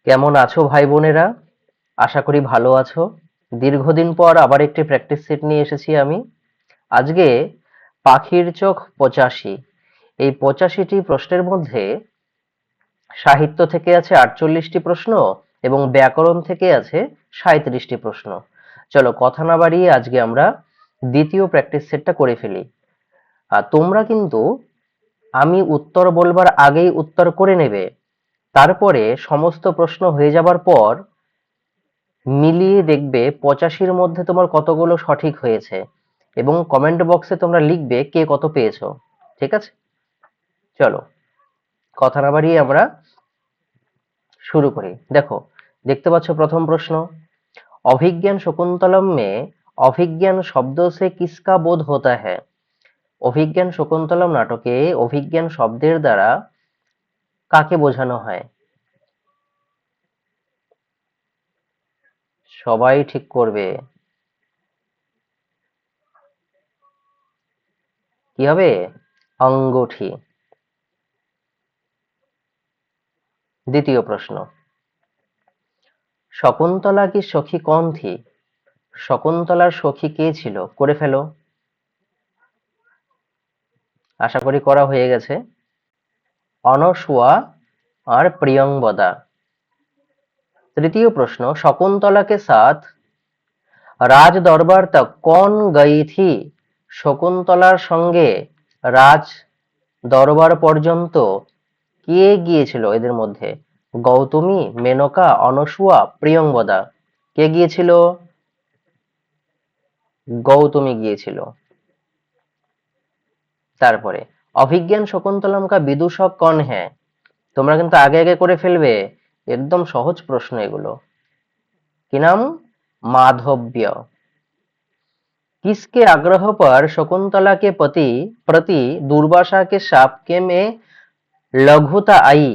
কেমন আছো ভাই বোনেরা? আশা করি ভালো আছো। দীর্ঘদিন পর আবার একটি প্র্যাকটিস সেট নিয়ে এসেছি আমি। আজকে পাখির চোখ ৮৫। এই ৮৫টি প্রশ্নের মধ্যে সাহিত্য থেকে আছে ৪৮টি প্রশ্ন এবং ব্যাকরণ থেকে আছে ৩৭টি প্রশ্ন। চলো কথা না বাড়িয়ে আজকে আমরা দ্বিতীয় প্র্যাকটিস সেটটা করে ফেলি। আর তোমরা কিন্তু আমি উত্তর বলবার আগেই উত্তর করে নেবে। তারপরে সমস্ত প্রশ্ন হয়ে যাবার পর মিলিয়ে দেখবে ৮৫-র মধ্যে তোমার কতগুলো সঠিক হয়েছে এবং কমেন্ট বক্সে তোমরা লিখবে কে কত পেয়েছো। ঠিক আছে, চলো কথা না বাড়িয়ে আমরা শুরু করি। দেখো, দেখতে পাচ্ছ প্রথম প্রশ্ন, अभिज्ञान शकुंतलम में अभिज्ञान शब्दों से किसका बोध होता है? অভিজ্ঞান শকুন্তলম নাটকে অভিজ্ঞান শব্দের দ্বারা কাকে বোঝানো হয়? সবাই ঠিক করবে। কি হবে? अंगूठी। দ্বিতীয় প্রশ্ন, শকুন্তলা কি সখী কौन थी? শকুন্তলার সখী কে ছিল? করে ফেলো, আশা করি করা হয়ে গেছে। অনসূয়া আর প্রিয়ংবদা। तृतीय प्रश्न, शकुंतला के साथ রাজ দরবার तक कौन गई थी? শকুন্তলার সঙ্গে রাজ দরবার পর্যন্ত কে গিয়েছিল এদের মধ্যে? গৌতমী, মেনকা, অনসূয়া, প্রিয়ংবদা। কে গিয়েছিল? গৌতমী গিয়েছিল। তারপরে অভিজ্ঞান শকুন্তলম কা বিদূষক কন হ্যায়? তোমরা কিন্তু আগে আগে করে ফেলবে, একদম সহজ প্রশ্ন এগুলো। কি নাম? माधव्य। किसके आग्रह पर शकुंतला के प्रति दुर्वासा के शाप के में लघुता आई?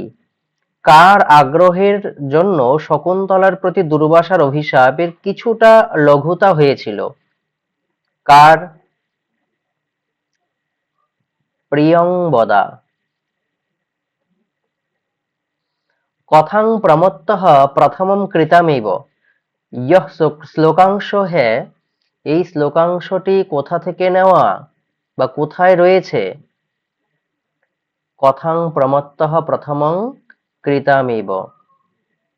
কার আগ্রহের জন্য শকুন্তলার প্রতি দুর্বাসার অভিশাপের কিছুটা লঘুতা হয়েছিল? কার? প্রিয়ংবদা। কথাং প্রমত্তঃ প্রথমম কৃতামেব। ইহ শ্লোকাংশ হ্যায়, এই শ্লোকাংশটি কোথা থেকে নেওয়া বা কোথায় রয়েছে? কথাং প্রমত্তঃ প্রথমং কৃতামেব,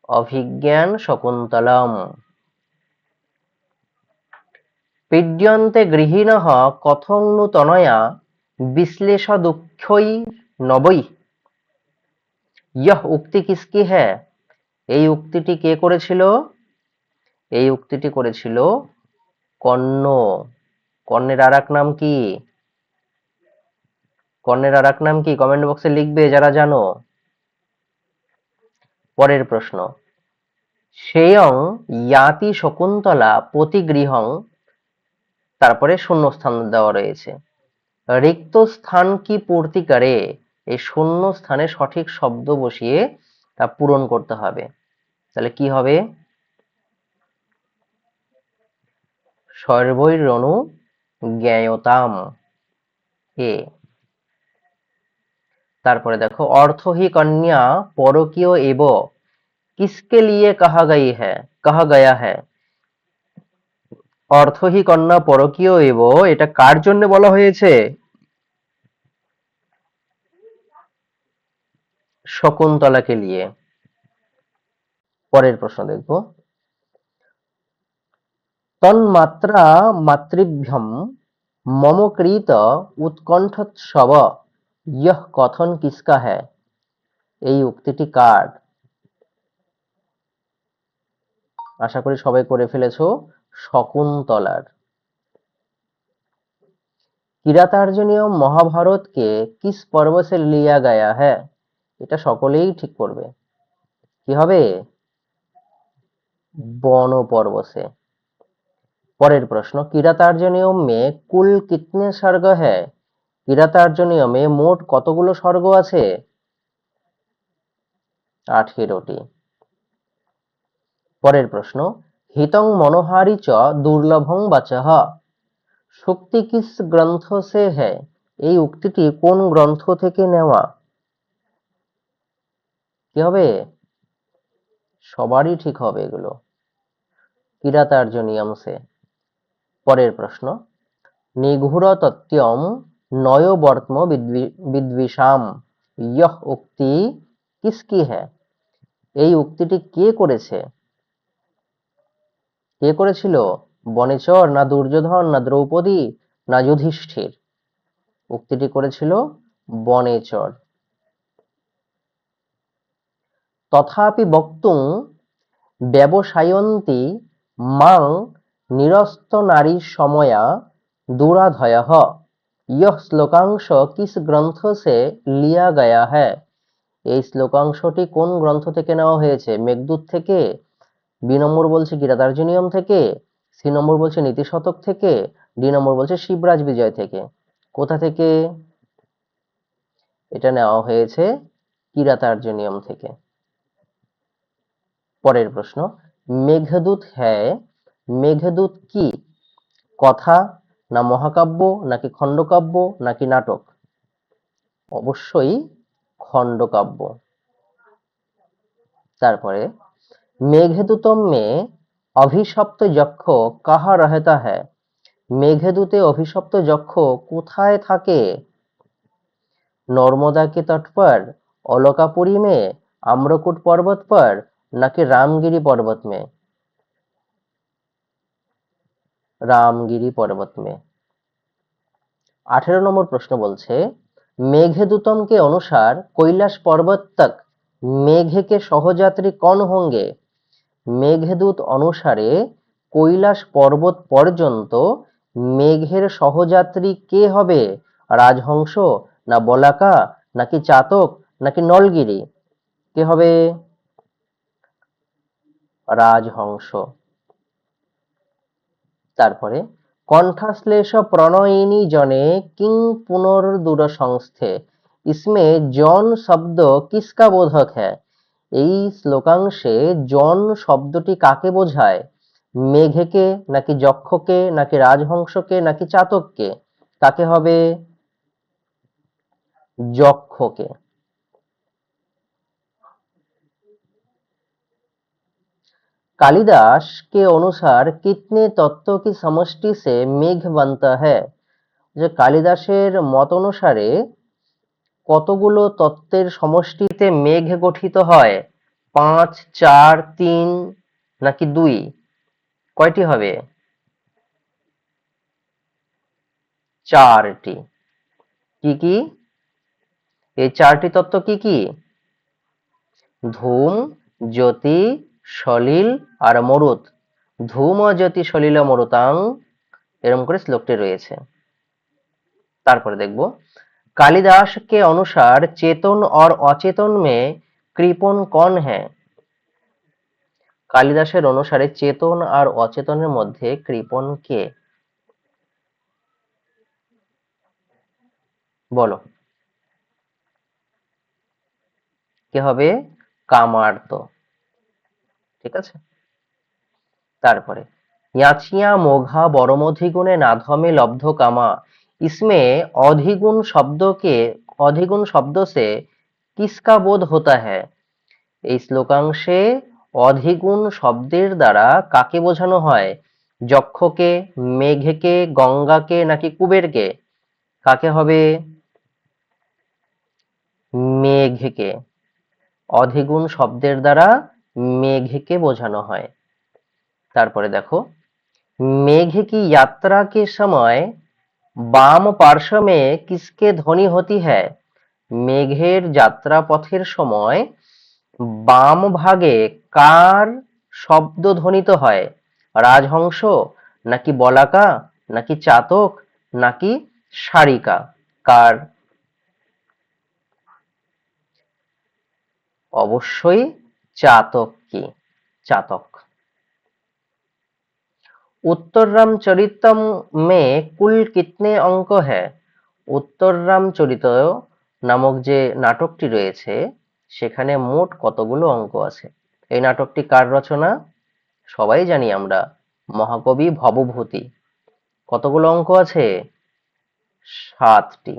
অভিজ্ঞান শকুন্তলম। পীড্যন্তে গৃহীণঃ কথং নু তনয়া বিশ্লেষদুঃখৈ নবৈ। ইহ উক্তি কিসকি হ্যায়? এই উক্তিটি কে করেছিল? এই উক্তিটি করেছিল কর্ণ। কর্ণের আর এক নাম কি? কর্ণের আর এক নাম কি? কমেন্ট বক্সে লিখবে যারা জানো। পরের প্রশ্ন, সেয়ং ইয়াতি শকুন্তলা পতিগৃহং, তারপরে শূন্যস্থান দেওয়া রয়েছে। রিক্ত স্থান কি পূর্তি করে? এই শূন্য স্থানে সঠিক শব্দ বসিয়ে তা পূরণ করতে হবে। তাহলে কি হবে? সর্বৈরনু জ্ঞেয়তাম, এ। তারপরে দেখো, অর্থ হি কন্যা পরকীয় এব কিসকে লিয়ে কাহা গয়া হ্যায়? অর্থ হি কন্যা পরকীয় এব, এটা কার জন্য বলা হয়েছে? শকুন্তলাকে নিয়ে। পরের প্রশ্ন দেখব, তন্মাত্রা মাতৃভ্যম মম কৃত উৎকণ্ঠোৎসব ইহ কথন কিসকা হ্যায়? এই উক্তিটি কার? আশা করি সবাই করে ফেলেছো। শকুন্তলার। কিরাতার্জুনীয় মহাভারতকে কিস পর্ব সে লিয়া গায়া হ্যায়? এটা সকলেই ঠিক করবে। কি হবে? বন পর্ব সে। পরের প্রশ্ন, কিরাতার্জুনীয়ম মে কুল কিতনে স্বর্গ হ্যায়? কিরাতার্জুনীয়মে মোট কতগুলো স্বর্গ আছে? 18টি। পরের প্রশ্ন, হিতং মনোহারি চ দুর্লভং বাচঃ শক্তি কিস গ্রন্থ সে হ্যায়? এই উক্তিটি কোন গ্রন্থ থেকে নেওয়া? কি হবে? সবারই ঠিক হবে এগুলো, কিরাতার্য নিয়ম সে। পরের প্রশ্ন, নিগূঢ় তত্ত্বম নয়োবর্ত্ম বিদ্বিষাম ইয়হ উক্তি কিসকি হ্যায়। এই উক্তিটি কে করেছে? কে করেছিল? বনেচর, না দুর্যোধন, না দ্রৌপদী, না যুধিষ্ঠির? উক্তিটি করেছিল বনেচর। তথাপি বক্তুং ব্যবসায়ন্তি মাং নিরস্তনারী সময়া दुराधयः। यह শ্লোকাংশ কিস গ্রন্থ সে লিয়া গয়া হ্যায়। এই শ্লোকাংশটি কোন গ্রন্থ থেকে নেওয়া হয়েছে? মেঘদূত থেকে, বি নম্বর বলছে কিরাতার্য নিয়ম থেকে, সি নম্বর বলছে নীতি শতক থেকে, ডি নম্বর বলছে শিবরাজ বিজয় থেকে। কোথা থেকে? এটা নেওয়া হয়েছে কিরাতার্য নিয়ম থেকে। পরের প্রশ্ন, মেঘদূত হ্যায়, মেঘদূত কি? কথা, না মহাকাব্য, নাকি খণ্ডকাব্য, নাকি নাটক? অবশ্যই খণ্ডকাব্য। তারপরে, মেঘদূতম মে অভিশপ্ত যক্ষ কাহা রহতা হ্যায়। মেঘদূতে অভিশপ্ত যক্ষ কোথায় থাকে? नर्मदा के तट पर, अलकापुरी में, आम्रकूट पर्वत पर, नाकि रामगिरी पर्वत में? रामगिरी पर्वत में। 18 নম্বর প্রশ্ন বলছে, मेघदूतम के अनुसार কৈলাস पर्वत तक मेघ के सहयात्री कौन होंगे। মেঘদূত অনুসারে কৈলাস পর্বত পর্যন্ত মেঘের সহযাত্রী কে হবে? রাজহংস, না বলাকা, নাকি চাতক, নাকি নলগিরি? কে হবে? রাজহংস। তারপরে, কণ্ঠাশ্লেষ প্রণয়িনী জনে কিং পুনर्दूर সংস্থে, इसमें জন শব্দ কিসকা বোধক হ্যায়। এই শ্লোকাংশে জন শব্দটি কাকে বোঝায়? মেঘকে, নাকি যক্ষকে, নাকি রাজহংসকে, নাকি চাতককে? কাকে হবে? যক্ষকে। कालिदास के अनुसार कितने तत्व की समष्टि से मेघ बनता है। যে কালিদাসের মত অনুসারে কতগুলো তত্ত্বের সমষ্টিতে মেঘ গঠিত হয়? 5, 4, 3 নাকি 2? কয়টি হবে? 4টি। কি কি? এই 4টি তত্ত্ব কি কি? ধূম, জ্যোতি, সলিল আর মরুত। ধূম জ্যোতি সলিল মরুতাং, এরকম করে শ্লোকটি রয়েছে। তারপরে দেখব, कालिदास के अनुसार चेतन और अचेतन में कृपण कौन है। কালিদাসের অনুসারে চেতন আর অচেতনের মধ্যে কৃপণ কে? বলো, কে হবে? কামার্ত। ঠিক আছে। তারপরে, याचियां मोघा बरमधिगुणे नाधमे लब्ध कामा, इसमें अधिगुण शब्द से किसका बोध होता है। এই শ্লোকাংশে অধিগুণ শব্দের দ্বারা কাকে বোঝানো হয়? যক্ষকে, মেঘকে, গঙ্গাকে, নাকি কুবেরকে? কাকে হবে? মেঘকে। অধিগুণ শব্দের দ্বারা মেঘকে বোঝানো হয়। তারপরে দেখো, मेघ की यात्रा के समय বাম পার্শ্ব মে কিসকে ধ্বনি হতি হ্যায়। মেঘের যাত্রা পথের সময় বাম ভাগে কার শব্দ ধ্বনিত হয়? রাজহংস, নাকি বলাকা, নাকি চাতক, নাকি সারিকা? কার? অবশ্যই চাতক। কি? চাতক। उत्तर रामचरितम में कुल कितने अंक है। উত্তর রামচরিত নামক যে নাটকটি রয়েছে সেখানে মোট কতগুলো অঙ্ক আছে? এই নাটকটি কার রচনা? সবাই জানি আমরা, মহাকবি ভবভূতি। কতগুলো অঙ্ক আছে? 7টি।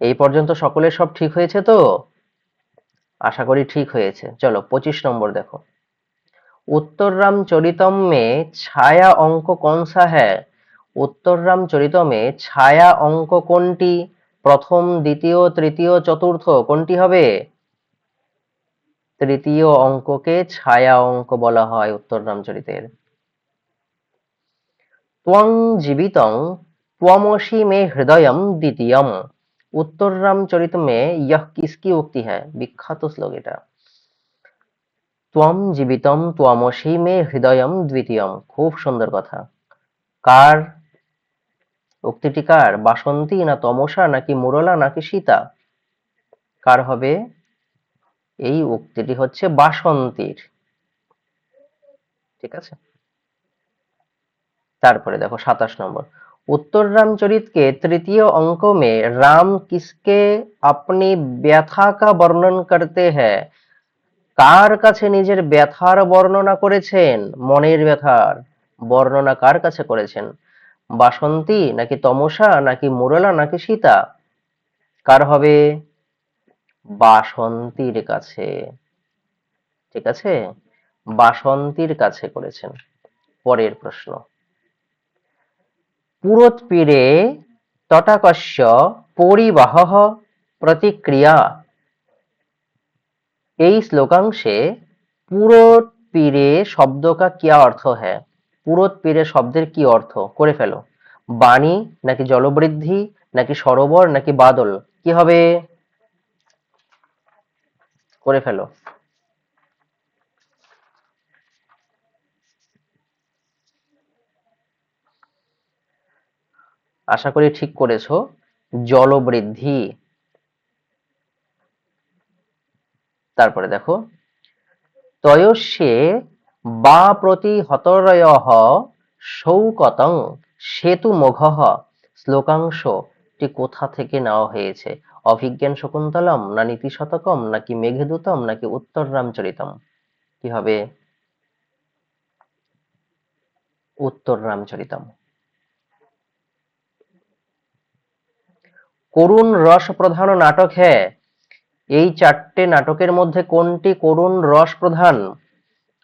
এই পর্যন্ত সকলের সব ঠিক হয়েছে তো? आशा करी ठीक হয়েছে। चलो 25 नंबर देखो। उत्तर रामचरितम में छाया अंक कौन सा है? उत्तर रामचरितमे ছায়া অঙ্ক কোনটি? প্রথম, দ্বিতীয়, তৃতীয়, চতুর্থ কোনটি হবে? তৃতীয় অঙ্ককে ছায়া অঙ্ক বলা হয় উত্তর রামচরিতের। त्वं जीवितं त्वमसि मे हृदयम द्वितीयम। उत्तर रामचरित में यह किसकी उक्ति है? विख्यात श्लोक এটা। त्वं जीवितं त्वमसि मे हृदयम द्वितीयम, খুব সুন্দর কথা। কার উক্তিটি? কার? বাসন্তী না তমসা নাকি মুরলা নাকি সীতা? কার হবে? এই উক্তিটি হচ্ছে বাসন্তীর। ঠিক আছে, তারপরে দেখো 27 নম্বর। उत्तर रामचरित के तृतीय अंक में राम किसके अपनी व्यथा का वर्णन करते हैं? কার কাছে নিজের ব্যথার বর্ণনা করেছেন? মনের ব্যথার বর্ণনা কার কাছে করেছেন? বাসন্তী নাকি তমসা নাকি মুরলা নাকি সীতা? কার হবে? বাসন্তীর কাছে। ঠিক আছে, বাসন্তীর কাছে করেছেন। পরের প্রশ্ন। পুরোৎপীরে তটাকস্য পরিবাহঃ প্রতিক্রিয়া। এই শ্লোকাংশে পুরোৎপীরে শব্দ का क्या अर्थ है? পুরোৎপীরে শব্দের কি অর্থ? করে ফেলো। বাণী নাকি জলবৃদ্ধি নাকি সরোবর নাকি বাদল? কি হবে? করে ফেলো। আশা করি ঠিক করেছো, জলবৃদ্ধি। তারপরে দেখো, তয়স্যে বা প্রতিহতরয়ঃ শৌকতং সেতুমঘঃ শ্লোকাংশটি কোথা থেকে নেওয়া হয়েছে? অভিজ্ঞান শকুন্তলম না নীতি শতকম নাকি মেঘদূতম নাকি উত্তর রামচরিতম? কি হবে? উত্তর রামচরিতম। করুণ রস প্রধান নাটক হ্যাঁ, এই চারটে নাটকের মধ্যে কোনটি করুণ রস প্রধান?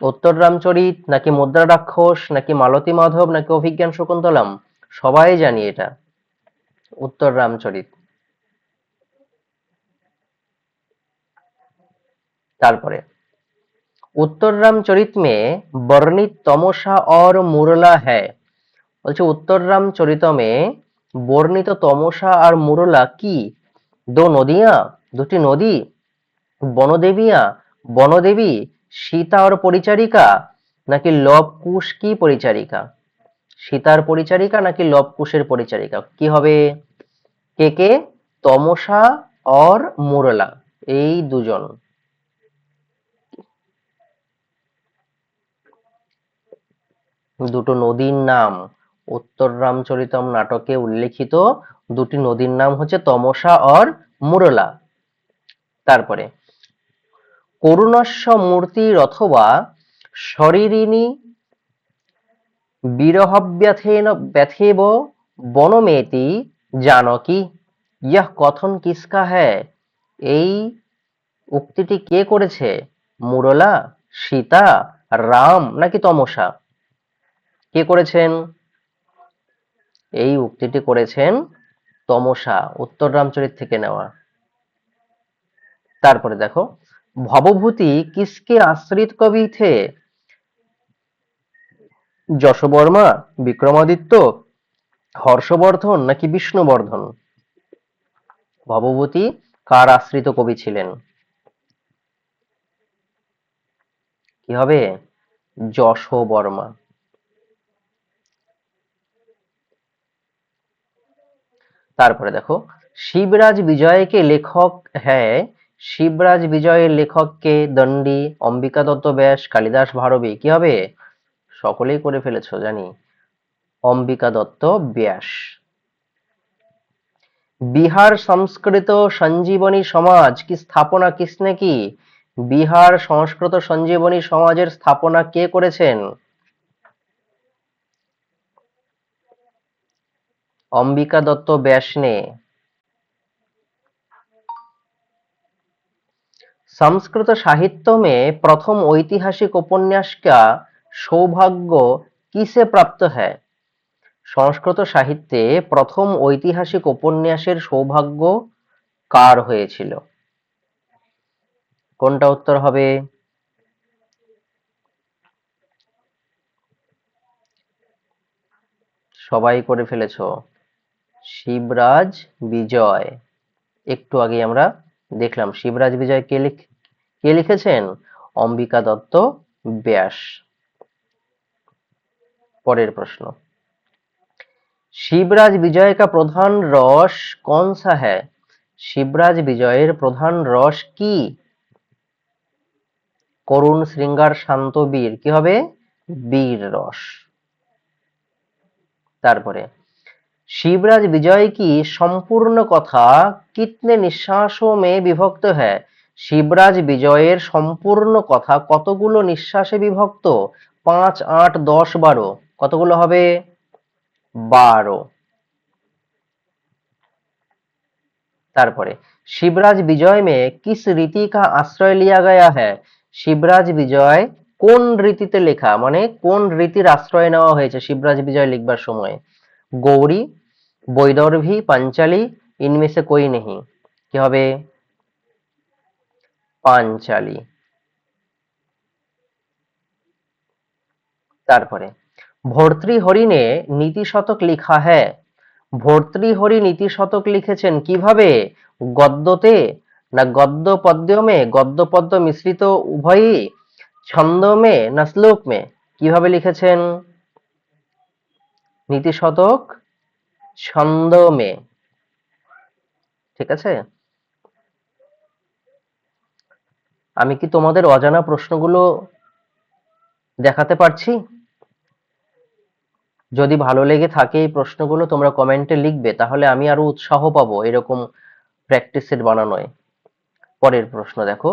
উত্তর রামচরিত নাকি মুদ্রা রাক্ষস নাকি মালতী মাধব নাকি অভিজ্ঞান শকুন্তলম? সবাই জানি এটা উত্তর রামচরিত। তারপরে उत्तर रामचरित में वर्णित तमसा और मुरला है। বলছে উত্তর রামচরিত में বর্ণিত তমসা আর মুরলা কি? দো নদিয়াঁ, দুটি নদী, বনদেবিয়াঁ, বনদেবী, সীতা और পরিচারিকা নাকি লবকুশ কি পরিচারিকা? সীতার পরিচারিকা নাকি লবকুশের পরিচারিকা? কি হবে? কে কে? তমসা और মুরলা, এই দুজন। দুটো নদীর নাম উত্তর রামচরিতম নাটকে উল্লেখিত দুটি নদীর নাম হচ্ছে তমসা और মুরলা। তারপরে করুণস্য মূর্তির অথবা শরীরিণী বিরহব্যথেন ব্যথেব বনমেতি জানকী, यह কথন কিসকা হ্যায়? এই উক্তিটি কে করেছে? মুরলা, সীতা, রাম নাকি তমসা? কে করেছেন? এই উক্তিটি করেছেন তমসা, উত্তর রামচরিত থেকে নেওয়া। তারপরে দেখো, ভবভূতি কিসকে আশ্রিত কবি থে? যশোবর্মা, বিক্রমাদিত্য, হর্ষবর্ধন নাকি বিষ্ণুবর্ধন? ভবভূতি কার আশ্রিত কবি ছিলেন? কি হবে? যশোবর্মা। তারপরে দেখো, শিবরাজ বিজয় কে লেখক হ্যায়। শিবরাজ বিজয়ের লেখক কে? দণ্ডী, অম্বিকা দত্ত ব্যাস, কালিদাস ভারবী? কি হবে? সকলেই করে ফেলেছো জানি, অম্বিকা দত্ত ব্যাস। बिहार संस्कृत संजीवनी समाज की स्थापना किसने की? বিহার সংস্কৃত সঞ্জীবনী সমাজের স্থাপনা কে করেছেন? অম্বিকা দত্ত ব্যাস ने। संस्कृत साहित्य में प्रथम ऐतिहासिक उपन्यास का सौभाग्य किसे प्राप्त है? সংস্কৃত সাহিত্যে প্রথম ঐতিহাসিক উপন্যাসের সৌভাগ্য কার হয়েছিল? কোনটা উত্তর হবে? সবাই করে ফেলেছো। শিবরাজ বিজয়। একটু আগে আমরা দেখলাম শিবরাজ বিজয় কে লিখেছেন? অম্বিকা দত্ত ব্যাস। পরের প্রশ্ন, শিবরাজ বিজয় का প্রধান রস कौन सा है? শিবরাজ বিজয়ের প্রধান রস কি? করুণ, শৃঙ্গার, শান্ত, বীর, কি হবে? বীর রস। তারপরে शिवराज विजय की संपूर्ण कथा कितने निश्वासों में विभक्त है? শিবরাজ বিজয়ের সম্পূর্ণ কথা কতগুলো নিঃশ্বাসে বিভক্ত? 5, 8, 10, 12, কতগুলো হবে? 12। তারপরে शिवराज विजय में किस रीति का आश्रय लिया गया है? শিবরাজ বিজয় কোন রীতিতে লেখা, মানে কোন রীতির আশ্রয় নেওয়া হয়েছে শিবরাজ বিজয় লিখবার সময়? গৌরী, বৈদর্ভী, পাঞ্চালী, इनमें से कोई नहीं, কি হবে? পাঞ্চালী। তারপরে ভর্তৃহরি ने নীতি শতক লিখা है। ভর্তৃহরি নীতি শতক লিখেছেন কিভাবে? গদ্যতে না গদ্য পদ্যমে, গদ্য পদ্য মিশ্রিত উভয়ই, ছন্দমে না শ্লোকমে, কিভাবে লিখেছেন নীতি শতক? ছন্দমে। ঠিক আছে, আমি কি তোমাদের অজানা প্রশ্নগুলো দেখাতে পারছি? যদি ভালো লেগে থাকে এই প্রশ্নগুলো তোমরা কমেন্টে লিখবে, তাহলে আমি আরো উৎসাহ পাবো এরকম প্র্যাকটিস সেট বানানোয়। পরের প্রশ্ন দেখো,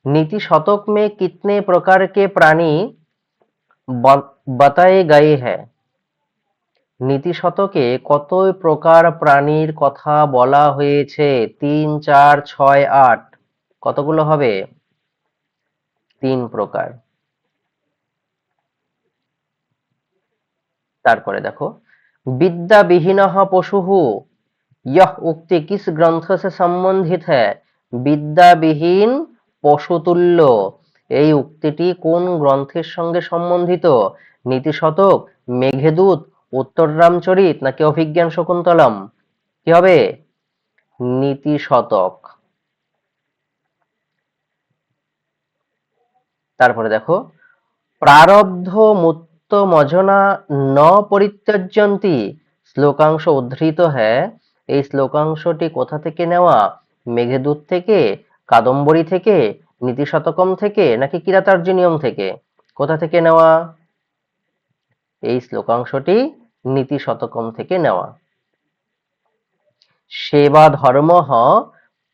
নীতি শতক মে কিতনে প্রকার কে প্রাণী বাতায়ে গায়ে হ্যায়? নীতি শতকে কত প্রকার প্রাণীর কথা বলা হয়েছে? 3, 4, 6, 8, কতগুলো হবে? 3 প্রকার। তারপরে দেখো, विद्या विहीनः पशुः, यह उक्ति किस ग्रंथ से संबंधित है? বিদ্যাবিহীন পশুতুল্য, এই উক্তিটি কোন গ্রন্থের সঙ্গে সম্বন্ধিত? নীতিশতক, মেঘদূত, উত্তররামচরিত নাকি অভিজ্ঞান শকুন্তলম, কি হবে? নীতিশতক। তারপরে দেখো, প্রারব্ধ মুক্ত মজনা ন পরিত্যজ্যন্তি, শ্লোকাংশ উদ্ধৃত হ্যায়, এই শ্লোকাংশটি কোথা থেকে নেওয়া? মেঘদূত থেকে, কাদম্বরী থেকে, নীতিশতকম থেকে নাকি কিরাতার্জুনীয়ম থেকে? কোথা থেকে নেওয়া? এই শ্লোকাংশটি নীতিশতকম থেকে নেওয়া। সেবা ধর্মঃ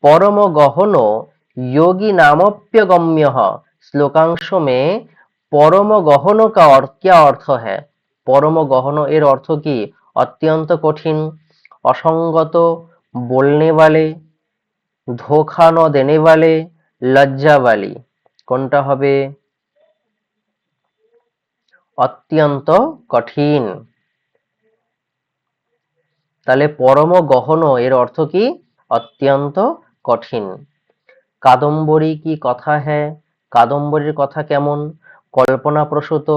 परम गहन योगी नामप्यगम्य, श्लोकांश में परम गहन का क्या अर्थ है? परम गहन एर अर्थ की? अत्यंत कठिन, असंगत, बोलने वाले, धोखा न देने वाले, लज्जा वाली, কোনটা হবে? অত্যন্ত কঠিন। তাহলে পরম গহন এর অর্থ কি? অত্যন্ত কঠিন। কাদম্বরী কি কথা হ্যায়, কাদম্বরীর কথা কেমন? কল্পনা প্রসূত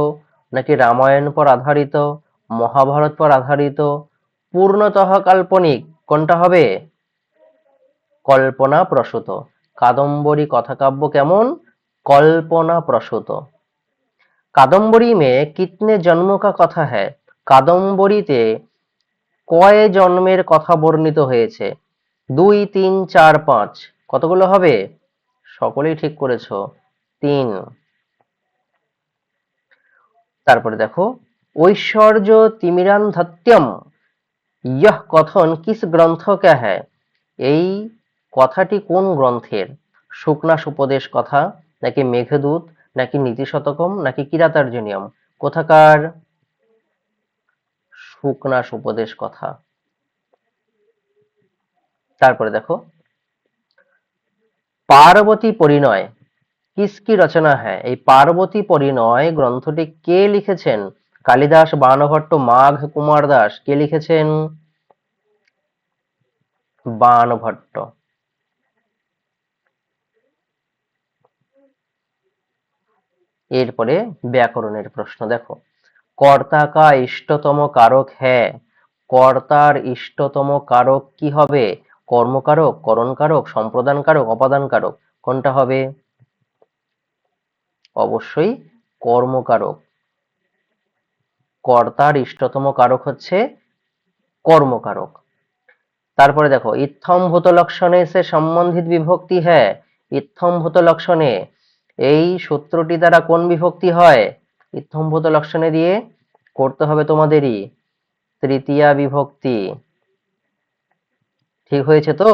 নাকি রামায়ণ পর আধারিত, মহাভারত পর আধারিত, পূর্ণতঃ কাল্পনিক, কোনটা হবে? কল্পনা প্রসূত। কাদম্বরী কথাকাব্য কেমন? কল্পনা প্রসূত। কাদম্বরী মে কিতনে জন্ম কা কথা হ্যায়, কাদম্বরীতে কয় জন্মের কথা বর্ণিত হয়েছে? 2, 3, 4, 5, কতগুলো হবে? সকলেই ঠিক করেছো, 3। তারপরে দেখো, ঐশ্বর্য তিমিরান্ধত্যম, यह কথন কিস গ্রন্থ কা হ্যায়, এই কথাটি কোন গ্রন্থের? শুকনাস উপদেশ কথা নাকি মেঘদূত নাকি নীতিশতকম নাকি কিরাতার্জুনীয়ম, কোথাকার? শুকনাস উপদেশ কথা। তারপরে দেখো, পার্বতী পরিণয় কিসকি রচনা হ্যাঁ, এই পার্বতী পরিণয় গ্রন্থটি কে লিখেছেন? কালিদাস, বাণভট্ট, মাঘ কুমার দাস। কে লিখেছেন? বাণভট্ট। এরপরে ব্যাকরণের প্রশ্ন দেখো, কর্তা কা ইষ্টতম কারক হ্যাঁ, কর্তার ইষ্টতম কারক কি হবে? কর্মকারক, করণকারক, সম্প্রদান কারক, অপাদান কারক, কোনটা হবে? অবশ্যই কর্মকারক। কর্তার ইষ্টতম কারক হচ্ছে কর্মকারক। তারপরে দেখো, ইত্থম্ভূত লক্ষণে সে সম্বন্ধিত বিভক্তি হ্যাঁ, ইত্থম্ভূত লক্ষণে এই সূত্রটি দ্বারা কোন বিভক্তি হয়? ইত্থম্ভূত লক্ষণে দিয়ে করতে হবে তোমাদেরই তৃতীয়া বিভক্তি। ঠিক হয়েছে তো?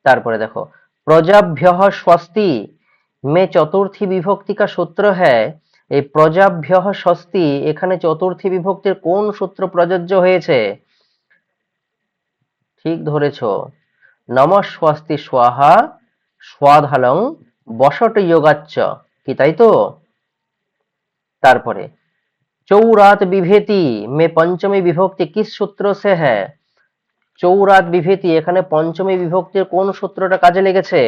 তারপরে দেখো, প্রজাভ্যः স্বস্তি মে চতুর্থী বিভক্তি কা সূত্র হ্যাঁ, এই প্রজাভ্যः স্বস্তি এখানে চতুর্থী বিভক্তির কোন সূত্র প্রযোজ্য হয়েছে? ঠিক ধরেছো, নমস্বস্তি স্বাহা স্বাধালং বসট যোগাচ্চ, কি তাই তো? তারপরে চৌরাত বিভেতি মে পঞ্চমী বিভক্তি কিস সূত্র সে হ্যাঁ, চৌরাত বিভেতি এখানে পঞ্চমী বিভক্তির কোন সূত্রটা কাজে লেগেছে?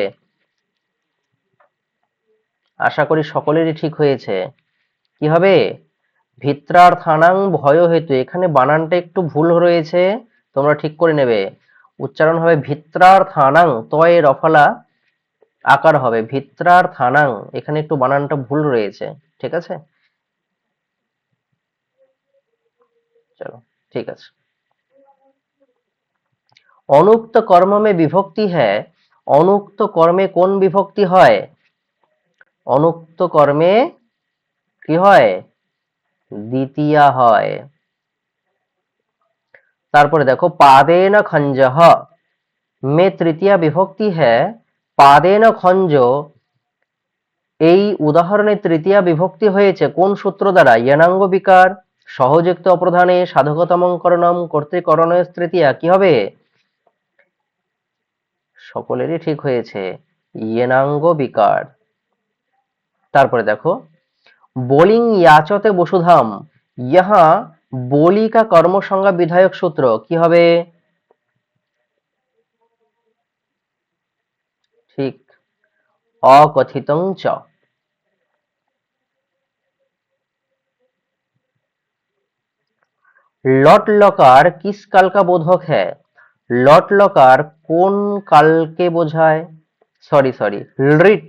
আশা করি সকলেরই ঠিক হয়েছে। কি হবে? ভিত্রার্থানাং ভয় হেতু, এখানে বানানটা একটু ভুল রয়েছে, তোমরা ঠিক করে নেবে। উচ্চারণ হবে ভিত্রার্থানাং, তয় রফলা আকার হবে ভিত্রার্থানাং, এখানে একটু বানানটা ভুল রয়েছে, ঠিক আছে? চলো, ঠিক আছে। অনুক্ত কর্ম মে বিভক্তি হ্যাঁ, অনুক্ত কর্মে কোন বিভক্তি হয়? অনুক্ত কর্মে কি হয়? দ্বিতীয়া হয়। তারপরে দেখো, পাদেন খঞ্জহ মে তৃতীয়া বিভক্তি হ্যাঁ, পাদেন খঞ্জ এই উদাহরণে তৃতীয়া বিভক্তি হয়েছে কোন সূত্র দ্বারা? ইয়নাঙ্গ বিকার, সহযুক্ত অপ্রধানে, সাধকতমঙ্করণম, কর্তৃকরণের তৃতীয়া, কি হবে? সকলেরই ঠিক হয়েছে, ইয়েনাঙ্গ বিকার। তারপরে দেখো, বোলিং ইয়াচতে বসুধাম, ইহা बोली का কর্ম সংজ্ঞা বিধায়ক সূত্র, কি হবে? ঠিক, অকথিতং চ। লট লকার কিস কাল কা বোধক হ্যায়, লট লকার কোন কালকে বোঝায়? সরি সরি, লৃট,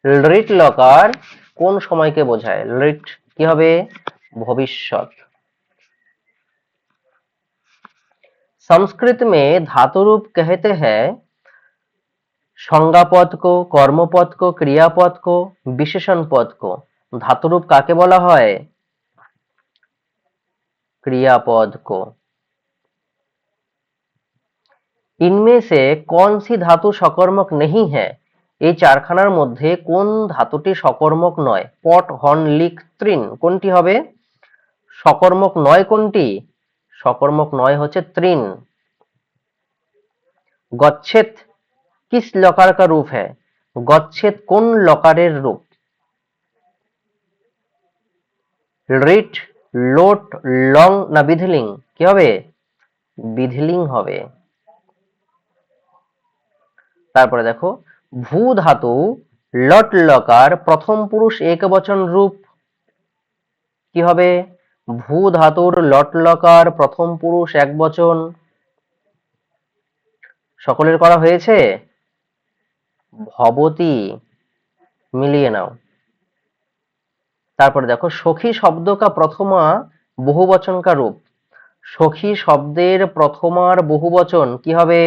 লৃট লকার কোন সময়কে বোঝায়? লৃট কি হবে? ভবিষ্যৎ। संस्कृत में धातु रूप कहते हैं संज्ञा पद को, কর্মপদ को, ক্রিয়াপদ को, বিশেষণ পদ को। धातु रूप কাকে বলা হয়? क्रियापद को। इनमें से कौन सी धातु सकर्मक नहीं है? এই চারখানার মধ্যে কোন ধাতুটি সকর্মক নয়? পট, হন, লিক, তৃণ, কোনটি হবে? সকর্মক নয় কোনটি? সকর্মক নয় হচ্ছে তৃণ। গচ্ছেদ किस लकार का रूप है? গচ্ছেদ কোন লকারের রূপ? রিট, লোট, লং না বিধিলিং, কি হবে? বিধিলিং হবে। তারপরে দেখো, ভূ ধাতু লট লকার প্রথম পুরুষ একবচন রূপ, কি হবে? ভূ ধাতুর লট লকার প্রথম পুরুষ একবচন। সকলের করা হয়েছে? ভবতী, মিলিয়ে নাও। তারপরে দেখো, সখী শব্দ কা প্রথমা বহুবচন কা রূপ, সখী শব্দের প্রথমার বহুবচন কি হবে?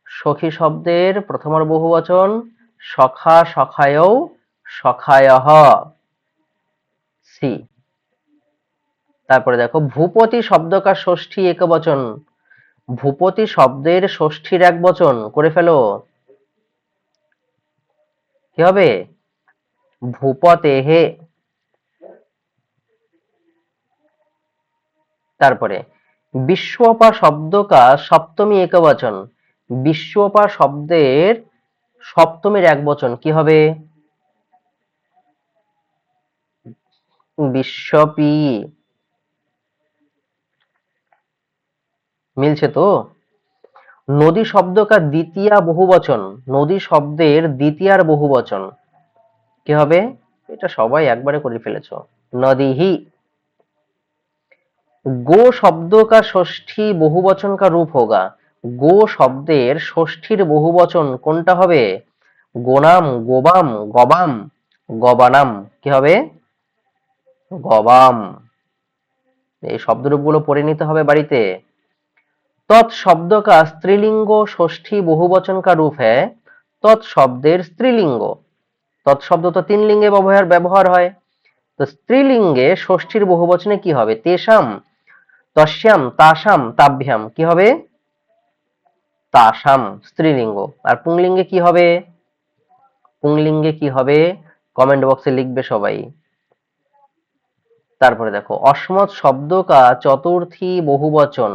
সখী শব্দের প্রথমার বহুবচন সখা, সখায়ৌ, সখায়ঃ, সি। তারপরে দেখো, ভূপতি শব্দ কা ষষ্ঠী একবচন, ভূপতি শব্দের ষষ্ঠীর এক বচন করে ফেলো, কি হবে? ভূপতেহে। তারপরে বিশ্বপা শব্দ কা সপ্তমী একবচন, বিশ্বপা শব্দের সপ্তমীর এক বচন কি হবে? বিশ্বপি। মিলছে তো? নদী শব্দ কা দ্বিতীয় বহুবচন, নদী শব্দের দ্বিতীয়ার বহুবচন কি হবে? এটা সবাই একবারে করে ফেলেছো, নদীহি। गो शब्द का षष्ठी बहुवचन का रूप होगा, गो शब्देर षष्ठीर बहुवचन कोनटा होबे? गोनाम, गोबाम, गबाम, गबानाम কি হবে? गबाम। এই শব্দরূপগুলো পড়ে নিতে হবে বাড়িতে। तत् शब्द का स्त्रीलिंग षष्ठी बहुवचन का रूप है, तत् शब्देर स्त्रीलिंग, तत् शब्द तो तीन लिंगे ব্যবহার হয়, তো স্ত্রীলিঙ্গে ষষ্ঠীর বহুবচনে কি হবে? তেষাম, তস্যাম, তাসাম, তাভ্যাম কি হবে? তাসাম স্ত্রীলিঙ্গ। আর পুংলিঙ্গে কি হবে? পুংলিঙ্গে কি হবে কমেন্ট বক্সে লিখবে সবাই। তারপরে দেখো অসমত শব্দ কা চতুর্থী বহুবচন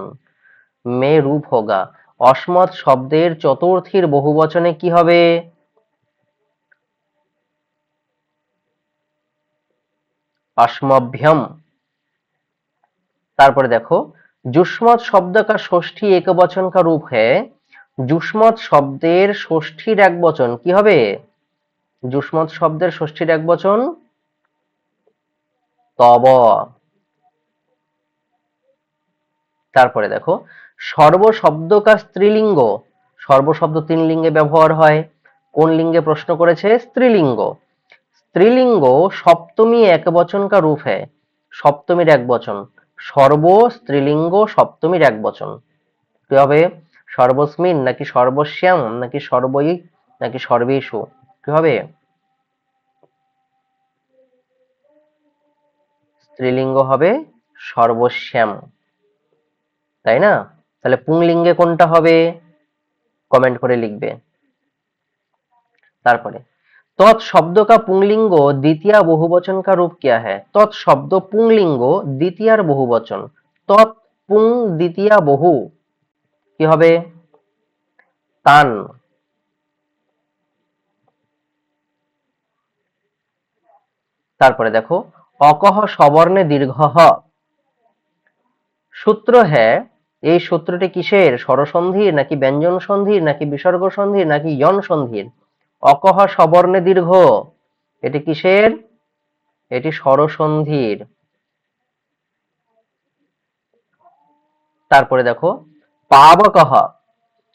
মে রূপ হোগা, অসমত শব্দের চতুর্থীর বহুবচনে কি হবে? অসমভ্যম। তারপরে দেখো जुष्मत शब्द का षष्ठी एकवचन का रूप है, जुष्मत शब्देर षष्ठीर एक वचन কি হবে? जुष्मत शब्देर षष्ठीर एक वचन तब। তারপরে দেখো সর্ব শব্দ কা স্ত্রীলিঙ্গ, সর্ব শব্দ তিন লিঙ্গে ব্যবহার হয়, কোন লিঙ্গে প্রশ্ন করেছে? স্ত্রীলিঙ্গ। স্ত্রীলিঙ্গ সপ্তমী একবচন কা রূপ है, সপ্তমীর এক বচন, সর্ব স্ত্রীলিঙ্গ সপ্তমীর এক বচন কি হবে? সর্বস্মিন নাকি সর্বস্যাম নাকি সর্বই নাকি সর্বেষু কি হবে? স্ত্রীলিঙ্গ হবে সর্বস্যাম, তাই না? তাহলে পুংলিঙ্গে কোনটা হবে কমেন্ট করে লিখবে। তারপরে तत् शब्द का पुंलिंग द्वितीय बहुवचन का रूप क्या है? तत् शब्द पुंलिंग द्वितीयार बहुवचन, तत् पुं द्वितीय बहु কি হবে? তান। তারপরে দেখো অকহ সবর্ণে দীর্ঘ হ, সূত্র হ্যাঁ, এই সূত্রটি কিসের? স্বরসন্ধির নাকি ব্যঞ্জন সন্ধির নাকি বিসর্গ সন্ধির নাকি ইয়ন সন্ধির? অকহ সবর্ণে দীর্ঘ, এটি কিসের? এটি স্বরসন্ধির। তারপরে দেখো পাবকহ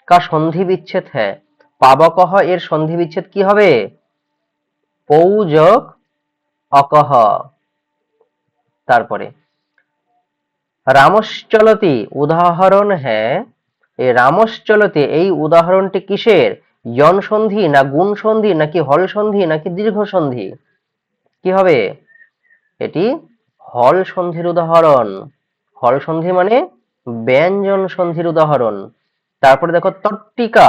কা সন্ধি বিচ্ছেদ হ্যাঁ, পাবকহ এর সন্ধি বিচ্ছেদ কি হবে? পৌ যোগ অকহ। তারপরে রামশ্চলতি উদাহরণ হ্যাঁ, এই রামশ্চলতি এই উদাহরণটি কিসের? ইয়ন সন্ধি না গুণ সন্ধি নাকি হল সন্ধি নাকি দীর্ঘ সন্ধি কি হবে? এটি হল সন্ধির উদাহরণ। হল সন্ধি মানে ব্যঞ্জন সন্ধির উদাহরণ। তারপরে দেখো তট্টিকা,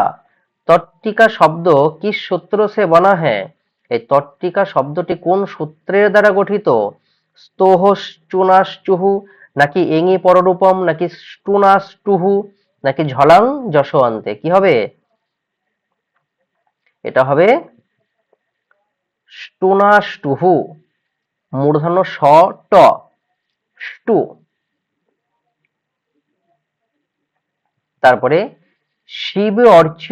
তট্টিকা শব্দ কি সূত্র সে বনা হ্যাঁ, এই তট্টিকা শব্দটি কোন সূত্রের দ্বারা গঠিত? স্তোহশ্চুনাশ্চুহু নাকি এঙি পররূপম নাকি স্টুনাস্টুহু নাকি ঝলাং যশোয়ান্তে কি হবে? এটা হবে স্টুনাস্টুহু, মূর্ধন্য স ট স্টু। তারপরে শিব অর্চ্য,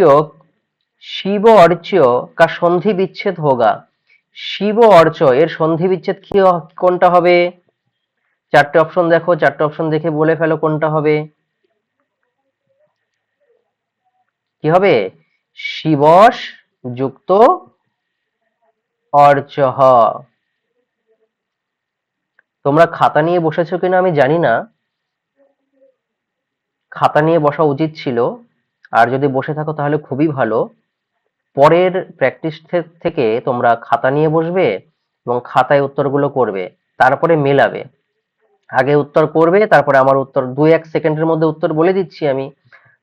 শিব অর্চ্য কা সন্ধি বিচ্ছেদ হোগা, শিব অর্চ এর সন্ধি বিচ্ছেদ কি কোনটা হবে? চারটে অপশন দেখো, চারটে অপশন দেখে বলে ফেলো কোনটা হবে। কি হবে? শিবস যুক্ত অর্চহ। তোমরা খাতা নিয়ে বসেছো কিনা আমি জানি না, খাতা নিয়ে বসা উচিত ছিল, আর যদি বসে থাকো তাহলে খুবই ভালো। পরের প্র্যাকটিস থেকে তোমরা খাতা নিয়ে বসবে এবং খাতায় উত্তরগুলো করবে, তারপরে মেলাবে। আগে উত্তর করবে, তারপরে আমার উত্তর 2-1 সেকেন্ডের মধ্যে উত্তর বলে দিচ্ছি আমি,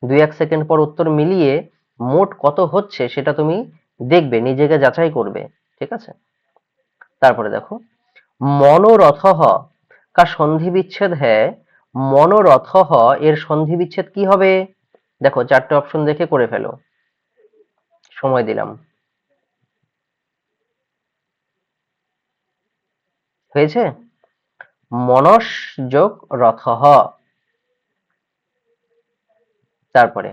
2-1 সেকেন্ড পর উত্তর মিলিয়ে মোট কত হচ্ছে সেটা তুমি দেখবে, নিজেকে যাচাই করবে, ঠিক আছে? তারপরে দেখো মনোরথঃ কা সন্ধি বিচ্ছেদ হ্যাঁ, মনোরথঃ এর সন্ধি বিচ্ছেদ কি হবে? দেখো 4টে অপশন দেখে করে ফেলো, সময় দিলাম। হয়েছে? মনস যোগ রথঃ। তারপরে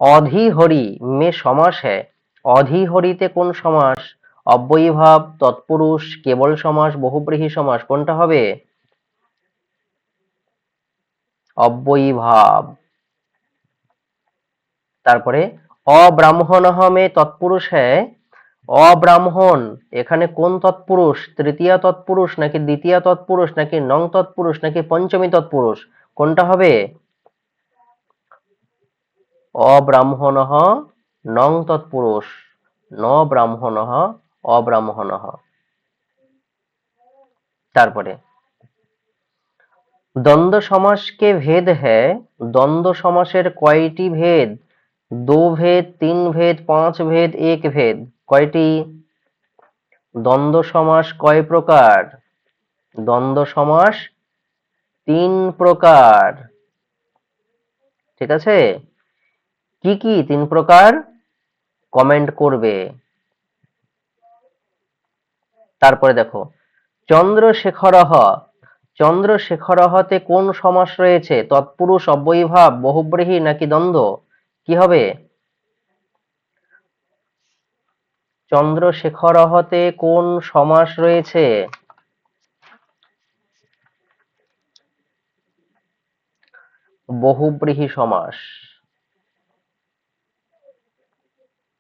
অধিহরি মে সমাস হ্যায়। অধিহরিতে কোন সমাস? অব্যয়ীভাব, তৎপুরুষ, কেবল সমাস, বহুব্রীহি সমাস, কোনটা হবে? অব্যয়ীভাব। তারপরে অব্রাহ্মণঃ মে তৎপুরুষ হ্যায়। অব্রাহ্মণ এখানে কোন তৎপুরুষ? তৃতীয়া তৎপুরুষ নাকি দ্বিতীয়া তৎপুরুষ নাকি নং তৎপুরুষ নাকি পঞ্চমী তৎপুরুষ, কোনটা হবে? অব্রাহ্মণঃ নং তৎপুরুষ, ন ব্রাহ্মণঃ অব্রাহ্মণঃ। তারপরে দ্বন্দ্ব সমাস के भेद है। দ্বন্দ্ব সমাসের কয়টি ভেদ? দো ভেদ, তিন ভেদ, পাঁচ ভেদ, এক ভেদ, কয়টি? দ্বন্দ্ব সমাস কয় প্রকার? দ্বন্দ্ব সমাস 3 প্রকার। ঠিক আছে? কি কি 3 প্রকার? কমেন্ট করবে। তারপরে দেখো চন্দ্রশেখরঃ। চন্দ্রশেখরঃতে কোন সমাস রয়েছে? তৎপুরুষ, অব্যয়ীভাব, বহুব্রীহি নাকি দ্বন্দ্ব? কি হবে? চন্দ্রশেখরঃতে কোন সমাস রয়েছে? বহুব্রীহি সমাস।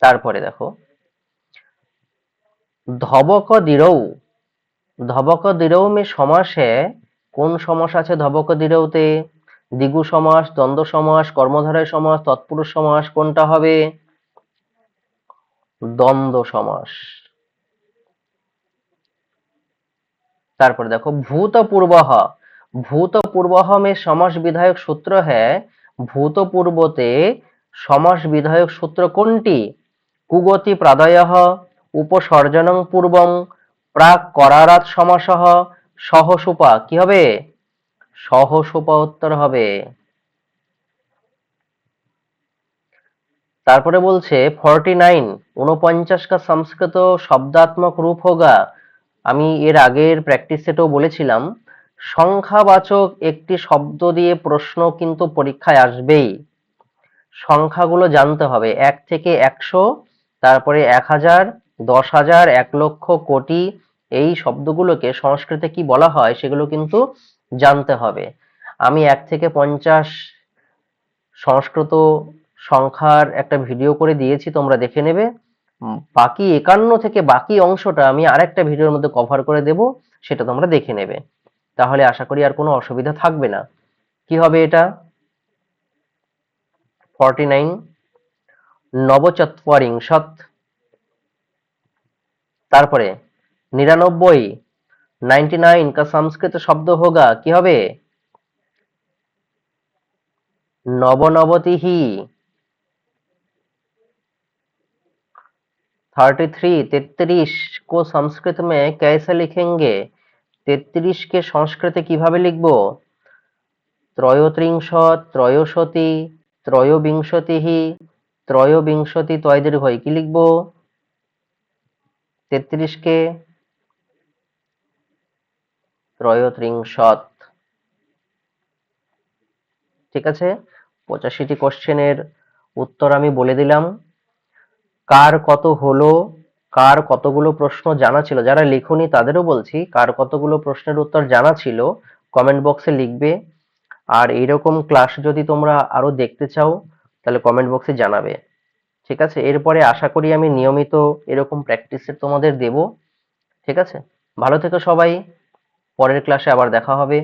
তারপরে দেখো ধবক দৃঢ়ৌ। ধবক দৃঢ়ৌ মে সমাস হ্যায়। কোন সমাস আছে ধবক দৃঢ়ৌতে? দ্বিগু সমাস, দ্বন্দ্ব সমাস, কর্মধারয় সমাস, তৎপুরুষ সমাস, কোনটা হবে? দ্বন্দ্ব সমাস। তারপরে দেখো ভূতপূর্বः। ভূতপূর্বः में समास विधायक सूत्र है। ভূতপূর্বতে সমাস বিধায়ক সূত্র কোনটি? কুগতি প্রাদয়ঃ, উপসর্জনং পূর্বং, প্রাক করারাত সমাসঃ, সহসুপা, কি হবে? সহসুপা উত্তর হবে। তারপরে বলছে 49 49 का संस्कृत शब्दात्मक रूप होगा। আমি এর আগের প্র্যাকটিস সেটেও বলেছিলাম সংখ্যাবাচক একটি শব্দ দিয়ে প্রশ্ন কিন্তু পরীক্ষায় আসবেই। সংখ্যাগুলো জানতে হবে 1 থেকে 100, তারপরে 1000, 10,000, 1 লক্ষ, কোটি, এই শব্দগুলোকে সংস্কৃতে কি বলা হয় সেগুলো কিন্তু জানতে হবে। আমি 1 থেকে 50 সংস্কৃত সংখ্যার একটা ভিডিও করে দিয়েছি, তোমরা দেখে নেবে। বাকি 51 থেকে বাকি অংশটা আমি আরেকটা ভিডিওর মধ্যে কভার করে দেব, সেটা তোমরা দেখে নেবে। তাহলে আশা করি আর কোনো অসুবিধা থাকবে না। কি হবে এটা? 49 নবচত্বরিংশৎ। তারপরে 99 99 का संस्कृत शब्द होगा, কি হবে? नवनवतिः। 33 33 को संस्कृत में कैसे लिखेंगे? 33 কে সংস্কৃতে কিভাবে লিখবো? ত্রয়োত্রিংশৎ, ত্রয়োশতি, ত্রয়োবিংশতিः, ত্রয়োবিংশতি তয় দীর্ঘই, কি লিখবো? 33 কে ত্রয়োত্রিংশৎ। ঠিক আছে? 85টি কোশ্চেনের উত্তর আমি বলে দিলাম। কার কত হলো, কার কতগুলো প্রশ্ন জানা ছিল, যারা লিখুনি তাদেরও বলছি, কার কতগুলো প্রশ্নের উত্তর জানা ছিল কমেন্ট বক্সে লিখবে। আর এইরকম ক্লাস যদি তোমরা আরো দেখতে চাও তাহলে কমেন্ট বক্সে জানাবে। ঠিক আছে? এরপরে আশা করি আমি নিয়মিত এরকম প্র্যাকটিস তোমাদের দেব। ঠিক আছে? ভালো থেকো সবাই, পরের ক্লাসে আবার দেখা হবে।